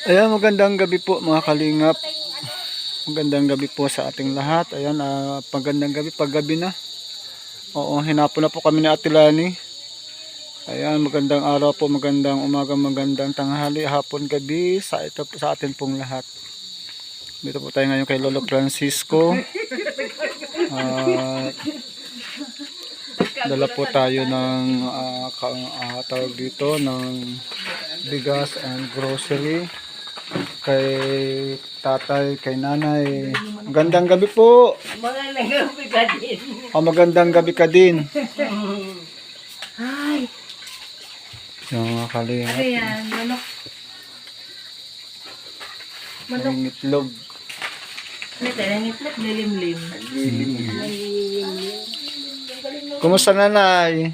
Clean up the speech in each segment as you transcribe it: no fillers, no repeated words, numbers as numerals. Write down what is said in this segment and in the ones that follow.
Ayan, magandang gabi po mga kalingap. Magandang gabi po sa ating lahat. Ayan, magandang gabi, paggabi na. Oo, hinapon na po kami ni Ate Lani. Ayan, magandang araw po, magandang umaga, magandang tanghali, hapon, gabi sa atin pong lahat. Dito po tayo ngayon kay Lolo Francisco. Dala po tayo ng tawag dito ng bigas and grocery kay tatay, kay nanay. Magandang gabi po. Magandang gabi ka din. Magandang gabi ka din. Ay, Yung kalingap. ano yan? Manok. Manok. Yung itlog. Ano tayo? Ang itlog, lilim-lim. Kumusta nanay?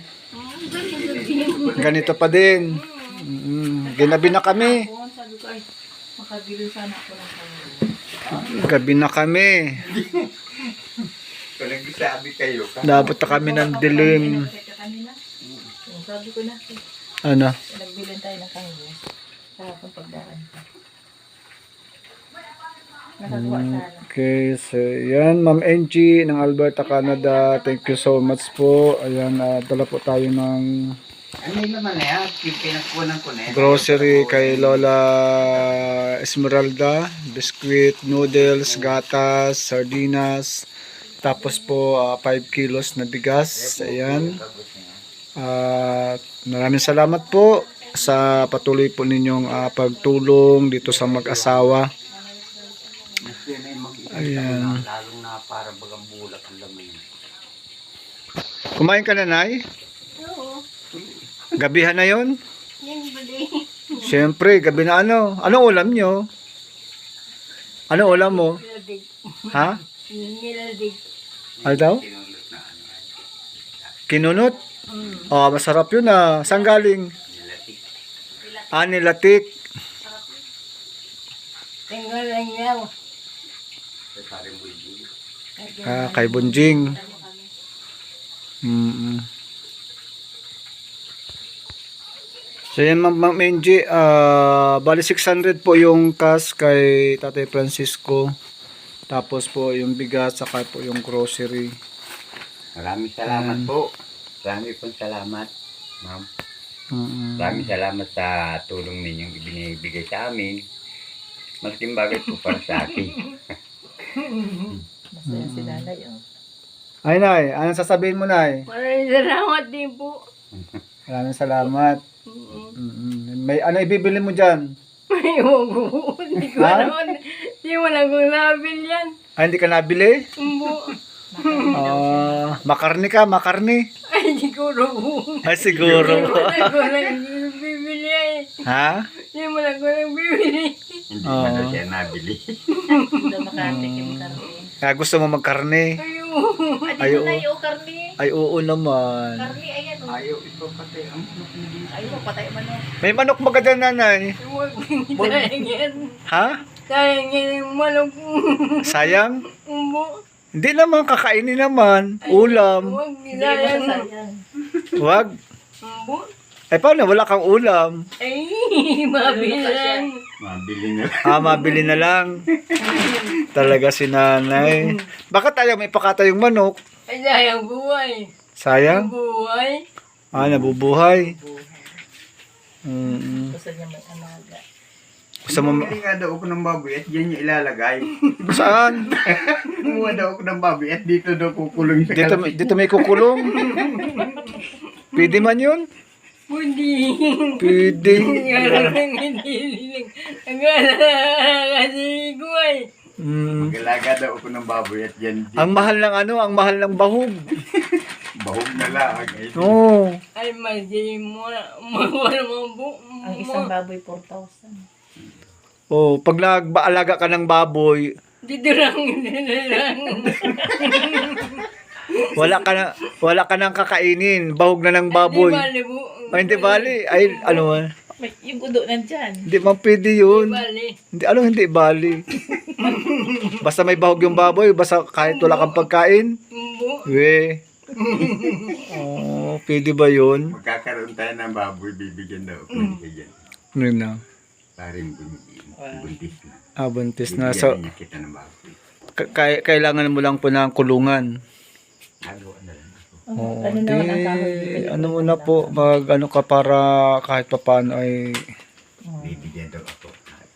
Ganito pa din. Ginabi na kami. Sabi ko, ay, makabili sana ako ng kanila. Gabi na kami. Kung nagsabi kayo, Dapat na kami ng dilim. Sabi ko na, Ano? nagbilan tayo ng kanila. Sa akong pagdaan. Nakagawa sana. Okay, so yan, Ma'am Angie ng Alberta, Canada. Thank you so much po. Ayan, dala po tayo ng ano yung naman na yan? Yung pinagkunan ko na yan. grocery kay Lola Esmeralda. Biscuit, noodles, gatas, sardinas. Tapos po 5 kilos na bigas. Ayan. Maraming salamat po sa patuloy po ninyong pagtulong dito sa mag-asawa. Ayan. Lalong na para bagang bulak ang lamin. Kumain ka na, Nay? Oo. Gabihan na yon? Yan ba din? Siyempre, gabi na ano? Anong ulam nyo? Anong ulam mo? Niladig. Ha? Niladig. Ano daw? Tinulot na ano. Kinunot? Masarap yun ah. Saan galing? Nilatik. Nilatik. Tingnan lang yan. Kaya parang bulbul. Kay Bunjing. So yan, Ma'am Angie, bali 600 po yung cash kay Tatay Francisco. Tapos po yung bigas, saka po yung grocery. Maraming salamat po. Maraming pong salamat, ma'am. Maraming salamat sa tulong ninyong ibinibigay sa amin. Malaking bagay po para sa akin. Masaya si nanay. Ay, Nay, anong sasabihin mo, Nay? Maraming salamat din po. Maraming salamat. May ano ibibili mo dyan? Ewan ko. Hindi ko Ha? naman. Hindi mo lang kung nabil yan. Hindi ka nabili? Umbo. Makarni ka, makarni. Ay, siguro. Ay, siguro. Hindi mo lang kung lang bibili ay. Ha? Hindi mo lang kung lang bibili. Hindi mo na siya nabili. Hindi makatikim karne. Kaya gusto mo magkarni? Ayun. Ay, oo. Tayo karne. Ay, oo naman. Karne, ayan. Ayaw ito pati ang hindi. Ayaw, patay man o. May manok ba ka dyan, Nanay? Huwag sayang yan. Ha? Sayang yan yung manok. Sayang? Umbo. Hindi naman, kakainin naman. Ulam. Huwag sayang. Huwag. Umbo. Ay, paano? Wala kang ulam. Ay, mabilang. Mabili na. Mabili na lang. Talaga si Nanay. Bakit ayaw may pakata yung manok? Ay, sayang buhay. Sayang? Buhay. Nabubuhay. Gusto niya may alaga. Gusto mo... Bumili nga daw ako ng baboy at yan yung ilalagay. Saan? Kumuha daw ako ng baboy at dito daw kukulong sa Dito may kukulong. Pwede man yun? Hindi. Pwede. Kasi guay. Mag-alaga daw ako ng baboy at yan. Ang mahal ng ang mahal ng bahog. Bahog na lang. Oo. Ay, mali mo. Mawala mo po. Ang isang baboy 4,000. Oh, pag nag-aalaga ka ng baboy, Dito lang. wala ka nang kakainin, bahog na ng baboy. Di bali po. Ay, hindi bali. Ay, ano man. Yung udo nandyan. Hindi man pwede yun. Bali. Hindi bali. Basta may bahog yung baboy, basta kahit wala kang pagkain. Umbo. We. Oh, pwede ba yun? Magkakaroon tayo ng baboy, bibigyan daw ako ng ganyan. Ano na? Paring bunyin. Buntis na. Buntis na. So, Bibigyan niya kita ng baboy. kailangan mo lang po ng kulungan. Nagawa na lang ako. Oo, Ano naman ang kahoy? ano mo na po, ano ka para kahit papaano ay, Bibigyan daw ako.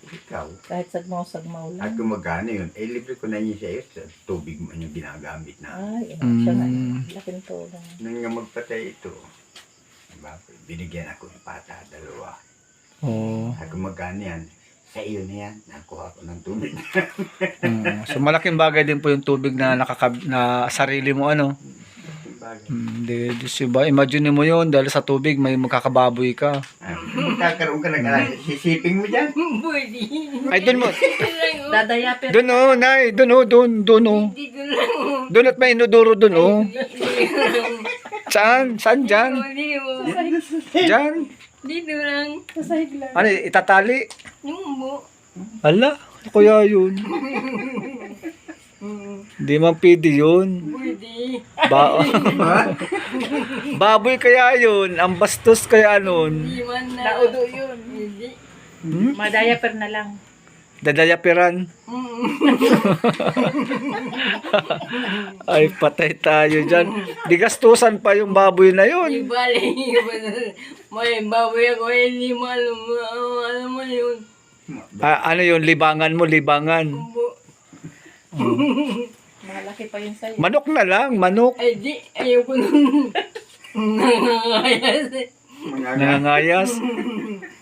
Ikaw. Kahit sagmaw-sagmaw At lang. kung magkano yun, libre ko na niya sa iyo sa tubig mo yung ginagamit na. Ay, siya nga. Mm. Laking tulong. Nung nga magpatay ito, binigyan ako ng pata, 2. oh, At kung magkano yan, sa iyo na yan, nakuha ko ng tubig. so malaking bagay din po yung tubig na na sarili mo ano. Bagay. Di ba? Imagine mo yun, dahil sa tubig may magkakababoy ka. Magkakaroon ka ng sisiping mo dyan. Ay, dun mo. Dadaya pero Dun oh, nay. Dun oh. Dun at may inuduro dun oh. Saan? Saan dyan? Dyan? Dito lang. sasahig lang. Ano, itatali? Yung mo. Ala, ano kaya yun? Hindi man pwede yun. Pwede. Baboy kaya yun. Ang bastos kaya nun. Di man na. Naudo yun. Hindi. Madaya per na lang. Dadayapiran. Ay, patay tayo dyan. Di gastusan pa yung baboy na yun. Di bali. May baboy ako. Hindi mo alam mo yun. Ano yun, libangan mo, libangan. Umbo. Malaki pa yun sa'yo. Manok na lang, manok. Ay di. Ayoko nun. Nangangayas eh. Nangangayas.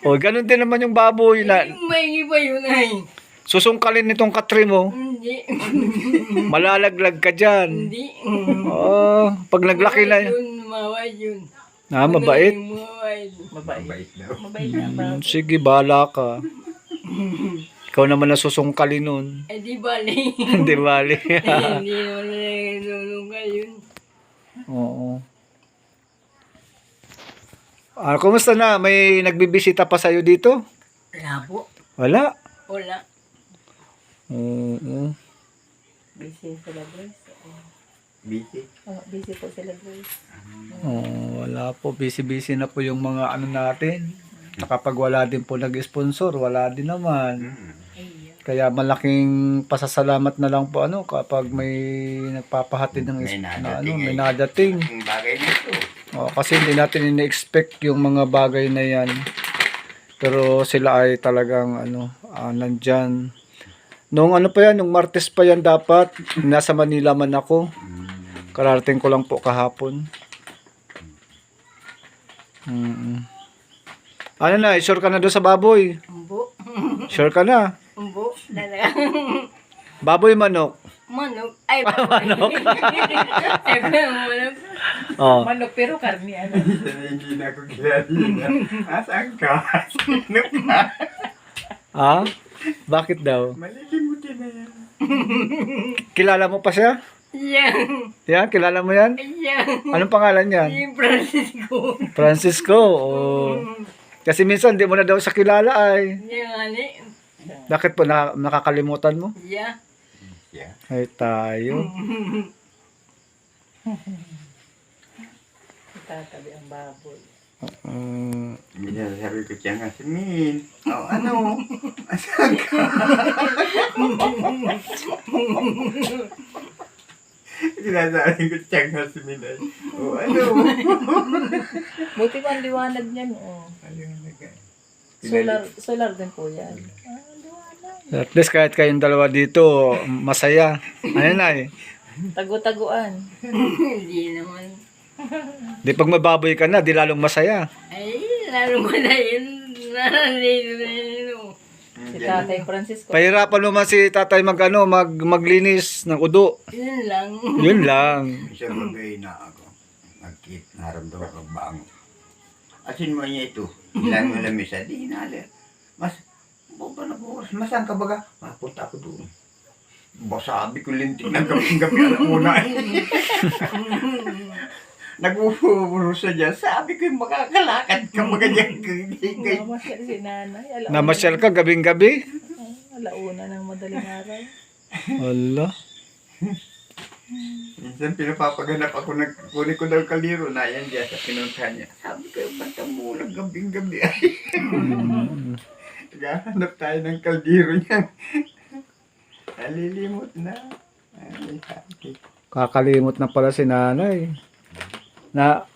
O, ganun din naman yung baboy na May iba yun ay. susungkalin nitong katri mo. Hindi. Malalaglag ka dyan. Hindi. Oh, pag naglaki na yun. Maway yun. Mabait. Maway. Mabait daw. Mabait na ba? Sige, bahala ka. Ikaw naman na susungkalin nun. Ay di bali. Hindi bali. Hindi naman nalulungkal yun. Oo. Kumusta na? May nagbibisita pa sa'yo dito? Wala po. Wala. Wala. Oo. Busy sila Grace. Busy. Oh, busy po sila Grace. Wala po. Busy-busy na po yung mga ano natin. Kapag wala din po nag-sponsor, wala din naman. Kaya malaking pasasalamat na lang po kapag may nagpapahatid ng may nadating. Ang bagay nito. Kasi hindi natin ini-expect yung mga bagay na yan. Pero sila ay talagang nandyan. Nung pa yan, nung Martes pa yan dapat. Nasa Manila man ako. Kararating ko lang po kahapon. Ano na, sure ka na doon sa baboy? Umbo. Sure ka na? Umbo. Dala. Baboy manok. Manok. Ay, Manok. Ay, manok. Oh. Manok pero karni ano. Hindi na ako kilala yun. Asan ka? Sino ka? Bakit daw? Malilimutin na yan. Kilala mo pa siya? Yan. Yan, kilala mo yan? Yan. Anong pangalan yan? Yung Francisco. Francisco. Kasi minsan di mo na daw sa kilala ay. Yan, ani. Bakit po nakakalimutan mo? Yeah. Yeah. Ay tayo. Tatabi ang baboy. Sabi ko siya nga, Min. Ano? Asan ka? Sinasabi ko siya nga si Minay. Ano? Buti pa ang liwanag niyan. Oh. Solar din po yan. At least kahit kayong dalawa dito, masaya. Ano na eh. Tago-taguan. Hindi naman. Di pag mababoy ka na, di lalong masaya. Ay, lalo mo na yun. Naralito na yun. Si Tatay Francisco. Pahirapan naman si tatay maglinis ng udo. Yun lang. Yun lang. Isang bagay na ako. Naramdaman ko bango. Asin mo niya ito. Ilan mo lamisa. Di inali. Mas, baba na bukas. Masaan ka baga? Mapunta ako doon. Basabi ko lintik ng gabi-gabi alauna. Nagpupuro siya dyan. Sabi ko yung makakalakad ka maganyan. Namasyal si nanay. Alauna. Namasyal ka gabing-gabi? Alauna ng madaling araw. Wala. Minsan pinapapaganap ako. Kunin ko daw kaliro na yan dyan sa pinuntahan niya. Sabi ko yung banta mo lang gabing-gabi. Naghahanap tayo ng kaldero niya. Nalilimot na. Ay, sabi. Kakalimot na pala si nanay.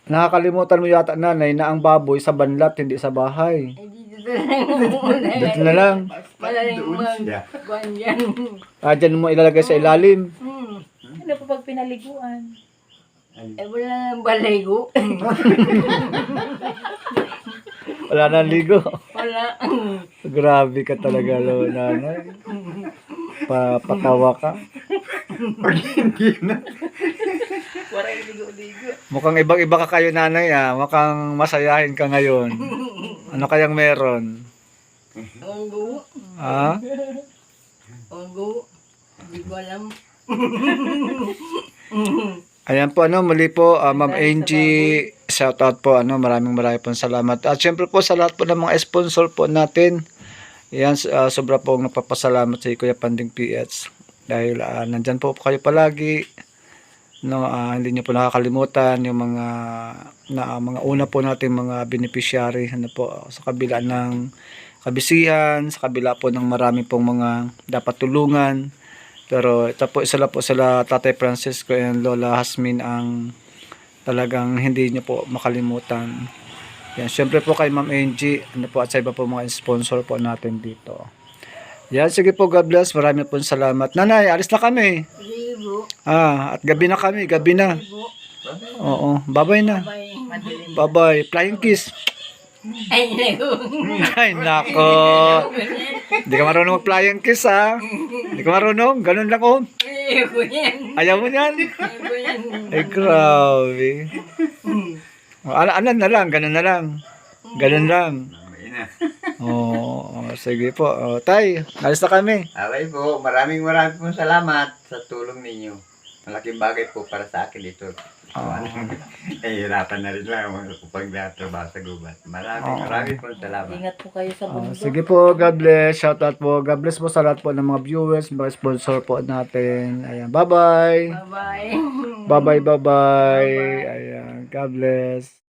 Nakakalimutan mo yata nanay na ang baboy sa banlat, hindi sa bahay. Ay, dito na lang. Dito na lang. Malaking Doon siya. Kuhan yan. Dyan mo ilalagay sa ilalim. Ano pa pag pinaliguan? Eh, wala nang baligo. Wala nang ligo. Wala. Grabe ka talaga, lo, nanay. Patawa ka. Pag hindi na. Wala yung ligo-ligo. Mukhang ibang-iba ka kayo, nanay, ah. Mukhang masayahin ka ngayon. Ano kayang meron? Onggo. Ha? Onggo. Hindi ko alam. Ayan po, muli po, Ma'am Angie, shout out po, maraming pong salamat. At syempre po sa lahat po ng mga sponsor po natin, yan, sobra po nagpapasalamat sa Kuya Panding PH. Dahil nandyan po kayo palagi, hindi nyo po nakakalimutan yung mga una po natin mga beneficiary, sa kabila ng kabisihan, sa kabila po ng marami pong mga dapat tulungan. Pero ito po, isa lang po sila Tatay Francisco and Lola Hasmin ang talagang hindi nyo po makalimutan. Yan, syempre po kay Ma'am Angie, at sa iba po mga sponsor po natin dito. Yan, sige po, God bless. Marami po salamat. Nanay, alis na kami. Ligo. At gabi na kami, gabi na. Ligo. Oo, bye-bye na. Bye. Madilim. Bye-bye. Flying kiss. Ay, ligo. Ay, nako. Hindi ka marunong mag-flying kiss, ha? Hindi ka marunong. Ganun lang, oh. Ligo yan. Ayaw mo yan. Ligo yan. Ay, grabe. Ano na lang, ganun na lang. Ganun lang. Mamay na. Oo, sige po. Tay, alis na kami. Okay po, maraming pong salamat sa tulong ninyo. Malaking bagay po para sa akin ito. Nahihirapan na rin lang kapag natrabaho sa gubat. Maraming pong salamat. Ingat po kayo sa bundok. Sige po, God bless. Shout out po. God bless po sa lahat po ng mga viewers, mga sponsor po natin. Ayan, bye-bye. Bye-bye. Bye-bye, bye-bye. Ayan, God bless.